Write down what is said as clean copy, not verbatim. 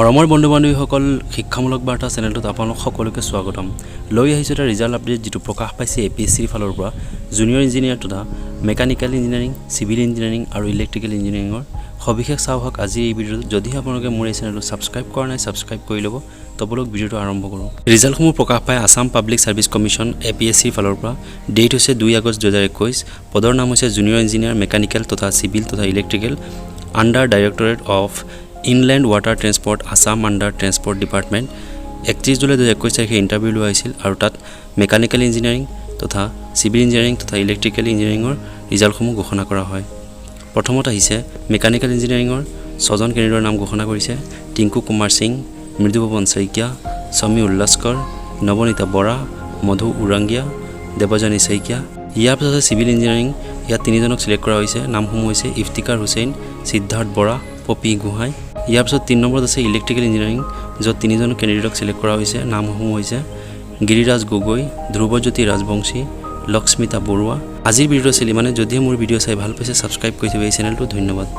মৰমৰ বন্ধু-বান্ধৱীসকল শিক্ষামূলক বাৰ্তা চেনেলটোত আপোনালোক সকলোকে স্বাগতম। লৈ আহিছো এটা ৰিজাল্ট আপডেট যেটো প্ৰকাশ পাইছে এপিএসসিৰ ফালৰ পৰা জুনিয়ৰ ইঞ্জিনিয়াৰ তথা মেকানিক্যাল ইঞ্জিনিয়াৰিং, সিভিল ইঞ্জিনিয়াৰিং আৰু ইলেক্ট্ৰিকেল ইঞ্জিনিয়াৰিংৰ সবিশেষ চাওক আজি এই ভিডিঅ'ত। যদি আপোনালোকে মোৰ এই চেনেলটো সাবস্ক্ৰাইব কৰা নাই সাবস্ক্ৰাইব কৰি ল'ব। তবলক ভিডিঅ'টো আৰম্ভ কৰোঁ। ৰিজাল্টসমূহ প্ৰকাশ পায় আসাম পাব্লিক সাৰ্ভিস কমিশন এপিএসসিৰ ফালৰ পৰা। ডেট হৈছে 2 আগষ্ট 2021। পদৰ নাম হৈছে জুনিয়ৰ ইঞ্জিনিয়াৰ মেকানিক্যাল তথা সিভিল তথা electrical under directorate of inland water transport Assam under transport department. 31 July 2021 তাৰিখে ইণ্টাৰভিউ লোৱা হৈছিল আৰু তাত মেকানিক্যাল ইঞ্জিনিয়াৰিং তথা সিভিল ইঞ্জিনিয়াৰিং তথা ইলেক্ট্ৰিকেল ইঞ্জিনিয়াৰিংৰ ৰিজাল্টসমূহ ঘোষণা কৰা হয়। প্ৰথমত আহিছে মেকানিক্যাল ইঞ্জিনিয়াৰিংৰ 6 জন কেণ্ডিডেটৰ নাম ঘোষণা কৰিছে। টিংকু কুমাৰ সিং, মৃদুপৱন শইকীয়া, সমী উল্লাস্কৰ, নৱনীতা বৰা, মধু উৰাংগীয়া, দেৱজানী শইকীয়া। ইয়াৰ পিছত সিভিল ইঞ্জিনিয়াৰিং, ইয়াত 3 জনক সিলেক্ট কৰা হৈছে। নামসমূহ হৈছে ইফতিকাৰ হুছেইন, সিদ্ধাৰ্থ বৰা, পপি গোহাঁই। ইয়াৰ পিছত 3 নম্বৰত আছে ইলেক্ট্ৰিকেল ইঞ্জিনিয়াৰিং, য'ত 3 জন কেণ্ডিডেটক সিলেক্ট কৰা হৈছে। নামসমূহ হৈছে গিৰিৰাজ গগৈ, ধ্ৰুৱজ্যোতি ৰাজবংশী, লক্ষ্মিতা বৰুৱা। আজিৰ ভিডিঅ' আছিল মানে যদিহে মোৰ ভিডিঅ' চাই ভাল পাইছে সাবস্ক্ৰাইব কৰি থব এই চেনেলটো। ধন্যবাদ।